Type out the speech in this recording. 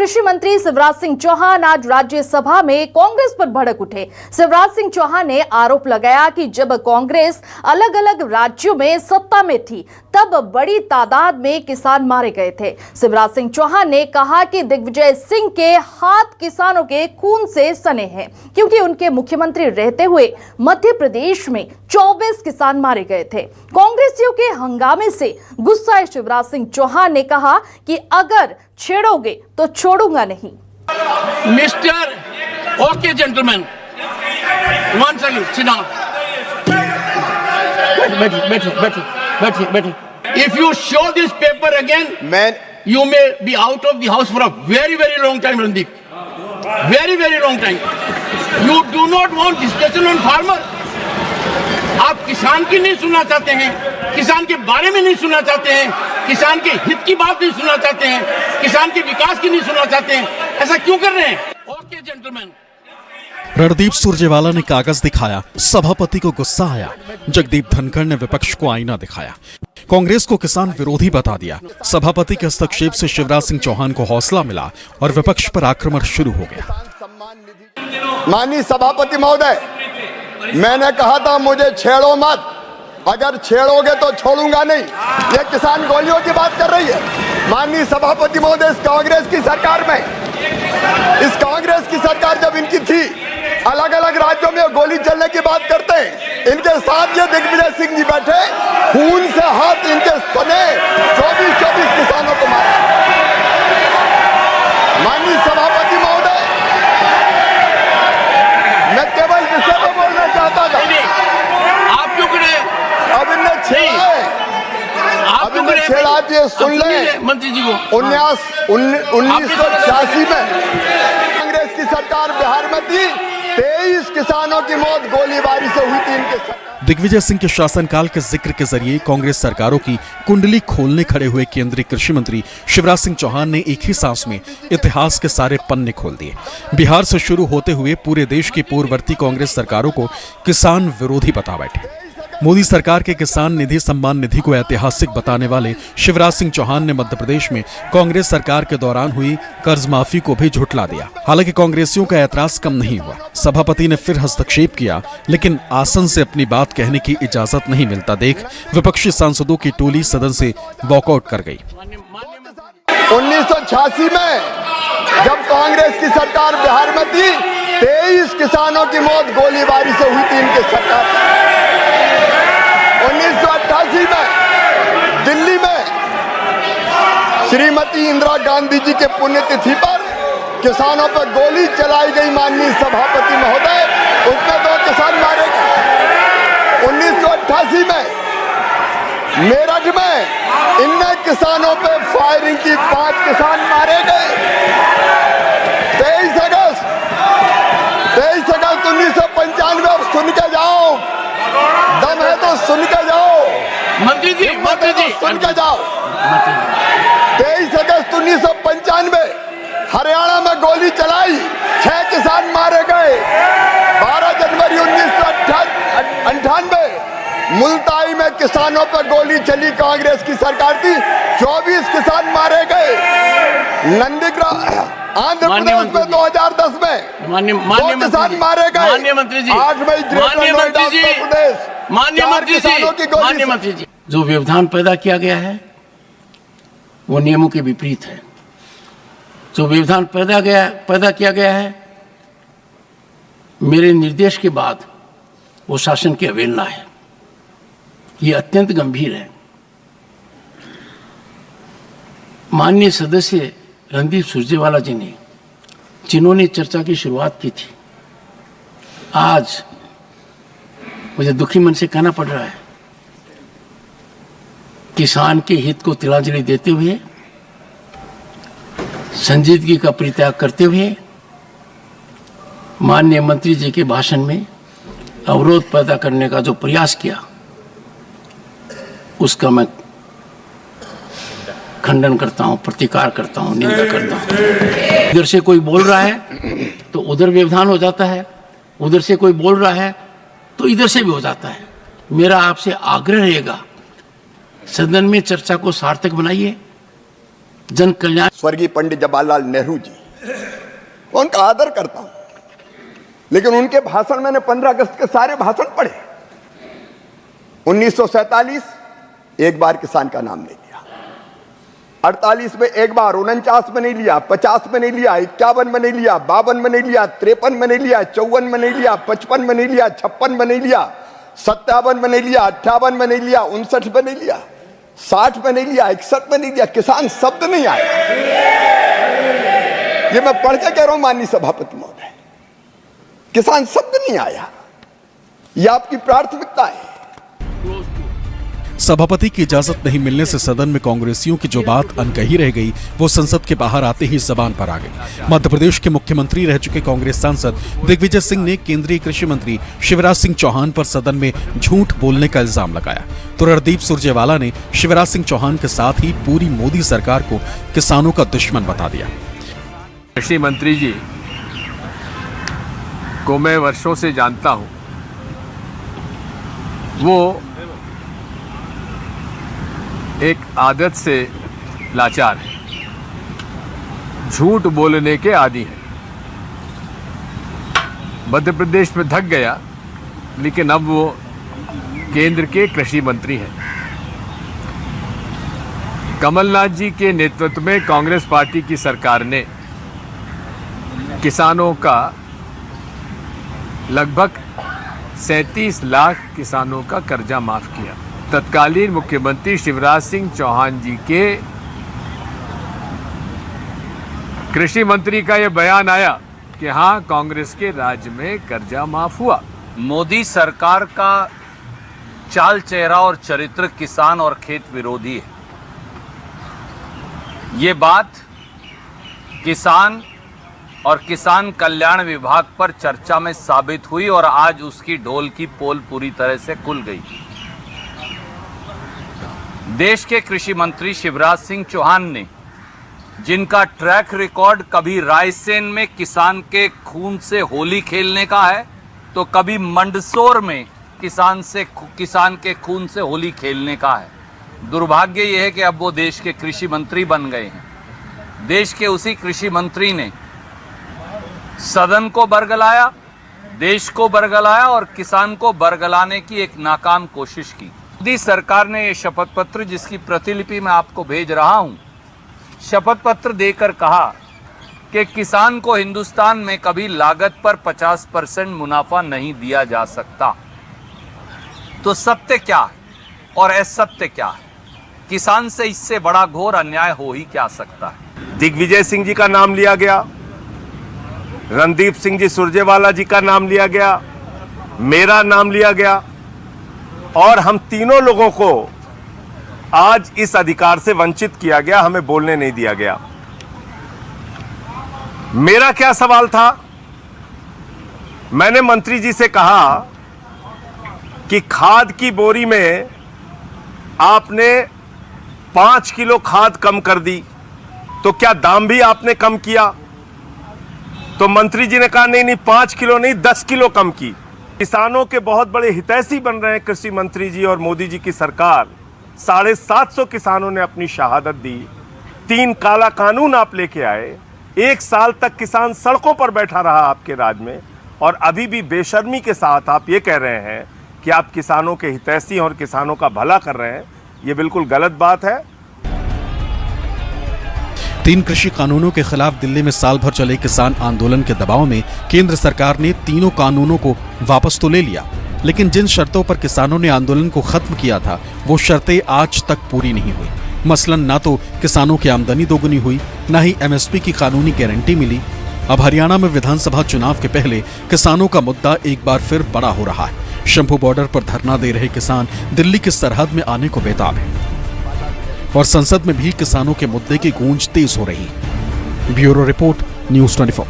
कृषि मंत्री शिवराज सिंह चौहान आज राज्यसभा में कांग्रेस पर भड़क उठे। शिवराज सिंह चौहान ने आरोप लगाया कि जब कांग्रेस अलग अलग राज्यों में सत्ता में थी तब बड़ी तादाद में किसान मारे गए थे। शिवराज सिंह चौहान ने कहा कि दिग्विजय सिंह के हाथ किसानों के खून से सने हैं, क्योंकि उनके मुख्यमंत्री रहते हुए मध्य प्रदेश में 24 किसान मारे गए थे। कांग्रेसियों के हंगामे से गुस्साए शिवराज सिंह चौहान ने कहा कि अगर छेड़ोगे तो छोड़ूंगा नहीं। Mister okay gentleman, one second, sit down, बैठिए। If you show this paper again, you may be out of the house for a very, very long time, Randeep. Very, very long time. You do not want discussion on farmer. आप किसान की नहीं सुनना चाहते हैं, किसान के बारे में नहीं सुनना चाहते हैं, किसान के हित की बात नहीं सुनना चाहते हैं, किसान के विकास की नहीं सुनना चाहते हैं। ऐसा क्यों कर रहे हैं? Okay gentleman. रणदीप सुरजेवाला ने कागज दिखाया, सभापति को गुस्सा आया। जगदीप धनखड़ ने विपक्ष को आईना दिखाया, कांग्रेस को किसान विरोधी बता दिया। सभापति के हस्तक्षेप से शिवराज सिंह चौहान को हौसला मिला और विपक्ष पर आक्रमण शुरू हो गया। माननीय सभापति महोदय, मैंने कहा था मुझे छेड़ो मत, अगर छेड़ोगे तो छोड़ूंगा नहीं। ये किसान गोलियों की बात कर रही है। माननीय सभापति महोदय, इस कांग्रेस की सरकार में, इस कांग्रेस की सरकार जब इनकी थी, अलग अलग राज्यों में गोली चलने की बात करते हैं। इनके साथ ये दिग्विजय सिंह जी बैठे, खून से हाथ इनके सने 24 किसानों को मारा। माननीय सभापति महोदय, मैं केवल विषय को बोलना चाहता था। आप क्यों करे? अब इनने छेड़ा है, अब इनने छेड़ा, ये सुन ले मंत्री जी को। 1986 में कांग्रेस की सरकार बिहार में थी, 23 किसानों की मौत गोलीबारी से हुई थी इनके सरकार। दिग्विजय सिंह के शासनकाल के जिक्र के जरिए कांग्रेस सरकारों की कुंडली खोलने खड़े हुए केंद्रीय कृषि मंत्री शिवराज सिंह चौहान ने एक ही सांस में इतिहास के सारे पन्ने खोल दिए। बिहार से शुरू होते हुए पूरे देश की पूर्ववर्ती कांग्रेस सरकारों को किसान विरोधी बता बैठे। मोदी सरकार के किसान निधि सम्मान निधि को ऐतिहासिक बताने वाले शिवराज सिंह चौहान ने मध्य प्रदेश में कांग्रेस सरकार के दौरान हुई कर्ज माफी को भी झुठला दिया। हालांकि कांग्रेसियों का ऐतराज कम नहीं हुआ। सभापति ने फिर हस्तक्षेप किया, लेकिन आसन से अपनी बात कहने की इजाजत नहीं मिलता देख विपक्षी सांसदों की टोली सदन से वॉकआउट कर गई। 1986 में जब कांग्रेस की सरकार बिहार में थी, 23 किसानों की मौत गोलीबारी से हुई थी इनके सरकार। 1988 में दिल्ली में श्रीमती इंदिरा गांधी जी के पुण्यतिथि पर किसानों पर गोली चलाई गई। माननीय सभापति महोदय, उसमें 2 किसान मारे गए। 1988 में मेरठ में इन किसानों पे फायरिंग की, 5 किसान मारे गए। 23 अगस्त 1995, अब सुन के जाओ, दम है तो सुन के जाओ मंत्री जी, सुन के जाओ। 23 अगस्त 1995 हरियाणा में गोली चलाई, 6 किसान मारे गए। 12 जनवरी 1998 मुल्ताई में किसानों पर गोली चली, कांग्रेस की सरकार थी, 24 किसान मारे गए। नंदीग्राम आंध्र प्रदेश में 2010 में 2 किसान मारे गए। 8 मई माननीय मंत्री जी, जो व्यवधान पैदा किया गया है वो नियमों के विपरीत है। जो व्यवधान पैदा किया गया है मेरे निर्देश के बाद, वो शासन की अवहेलना है। ये अत्यंत गंभीर है। माननीय सदस्य रणदीप सुरजेवाला जी ने, जिन्होंने चर्चा की शुरुआत की थी, आज मुझे दुखी मन से कहना पड़ रहा है, किसान के हित को तिलांजलि देते हुए, संजीदगी का परित्याग करते हुए, माननीय मंत्री जी के भाषण में अवरोध पैदा करने का जो प्रयास किया, उसका मैं खंडन करता हूं, प्रतिकार करता हूं, निंदा करता हूं। इधर से कोई बोल रहा है तो उधर व्यवधान हो जाता है, उधर से कोई बोल रहा है तो इधर से भी हो जाता है। मेरा आपसे आग्रह रहेगा, सदन में चर्चा को सार्थक बनाइए, जन कल्याण स्वर्गीय पंडित जवाहरलाल नेहरू जी, उनका आदर करता हूं, लेकिन उनके भाषण मैंने 15 अगस्त के सारे भाषण पढ़े। 1947 एक बार किसान का नाम नहीं लिया, 48 में एक बार, 49 में नहीं लिया, 50 में नहीं लिया, 51 में नहीं लिया, 52 में नहीं लिया, 53 में नहीं लिया, 54 में नहीं लिया, 55 में नहीं लिया, 56 में नहीं लिया, 57 में नहीं लिया, 58 में नहीं लिया, 59 में नहीं लिया, 60 में नहीं लिया, 61 में नहीं लिया। किसान शब्द नहीं आया। ये मैं पढ़ के कह रहा हूं माननीय सभापति महोदय, किसान शब्द नहीं आया। ये आपकी प्राथमिकता है। सभापति की इजाजत नहीं मिलने से सदन में कांग्रेसियों की जो बात अनकही रह गई, वो संसद के बाहर आते ही जबान पर आ गई। मध्य प्रदेश के मुख्यमंत्री रह चुके कांग्रेस सांसद दिग्विजय सिंह ने केंद्रीय कृषि मंत्री शिवराज सिंह चौहान पर सदन में झूठ बोलने का इल्जाम लगाया। तो रणदीप सुरजेवाला ने शिवराज सिंह चौहान के साथ ही पूरी मोदी सरकार को किसानों का दुश्मन बता दिया। कृषि मंत्री जी को मैं वर्षों से जानता हूं, वो एक आदत से लाचार है, झूठ बोलने के आदी है। मध्य प्रदेश में धक गया, लेकिन अब वो केंद्र के कृषि मंत्री हैं। कमलनाथ जी के नेतृत्व में कांग्रेस पार्टी की सरकार ने किसानों का लगभग 37 लाख किसानों का कर्जा माफ किया। तत्कालीन मुख्यमंत्री शिवराज सिंह चौहान जी के कृषि मंत्री का यह बयान आया कि हाँ, कांग्रेस के राज्य में कर्जा माफ हुआ। मोदी सरकार का चाल चेहरा और चरित्र किसान और खेत विरोधी है। ये बात किसान और किसान कल्याण विभाग पर चर्चा में साबित हुई और आज उसकी ढोल की पोल पूरी तरह से खुल गई। देश के कृषि मंत्री शिवराज सिंह चौहान ने, जिनका ट्रैक रिकॉर्ड कभी रायसेन में किसान के खून से होली खेलने का है, तो कभी मंदसौर में किसान के खून से होली खेलने का है। दुर्भाग्य यह है कि अब वो देश के कृषि मंत्री बन गए हैं। देश के उसी कृषि मंत्री ने सदन को बरगलाया, देश को बरगलाया और किसान को बरगलाने की एक नाकाम कोशिश की। मोदी सरकार ने ये शपथ पत्र, जिसकी प्रतिलिपि मैं आपको भेज रहा हूं, शपथ पत्र देकर कहा कि किसान को हिंदुस्तान में कभी लागत पर 50% मुनाफा नहीं दिया जा सकता। तो सत्य क्या है और असत्य क्या है? किसान से इससे बड़ा घोर अन्याय हो ही क्या सकता है? दिग्विजय सिंह जी का नाम लिया गया, रणदीप सिंह जी सुरजेवाला जी का नाम लिया गया, मेरा नाम लिया गया और हम तीनों लोगों को आज इस अधिकार से वंचित किया गया, हमें बोलने नहीं दिया गया। मेरा क्या सवाल था? मैंने मंत्री जी से कहा कि खाद की बोरी में आपने 5 किलो खाद कम कर दी, तो क्या दाम भी आपने कम किया? तो मंत्री जी ने कहा नहीं 5 किलो नहीं 10 किलो कम की। किसानों के बहुत बड़े हितैषी बन रहे हैं कृषि मंत्री जी और मोदी जी की सरकार। 750 किसानों ने अपनी शहादत दी, 3 काला कानून आप लेके आए, 1 साल तक किसान सड़कों पर बैठा रहा आपके राज में, और अभी भी बेशर्मी के साथ आप ये कह रहे हैं कि आप किसानों के हितैषी और किसानों का भला कर रहे हैं। ये बिल्कुल गलत बात है। 3 कृषि कानूनों के खिलाफ दिल्ली में साल भर चले किसान आंदोलन के दबाव में केंद्र सरकार ने तीनों कानूनों को वापस तो ले लिया, लेकिन जिन शर्तों पर किसानों ने आंदोलन को खत्म किया था, वो शर्तें आज तक पूरी नहीं हुई। मसलन ना तो किसानों की आमदनी दोगुनी हुई, ना ही एमएसपी की कानूनी गारंटी मिली। अब हरियाणा में विधानसभा चुनाव के पहले किसानों का मुद्दा एक बार फिर बड़ा हो रहा है। शंभू बॉर्डर पर धरना दे रहे किसान दिल्ली की सरहद में आने को बेताब है और संसद में भी किसानों के मुद्दे की गूंज तेज हो रही। Bureau report, news 24।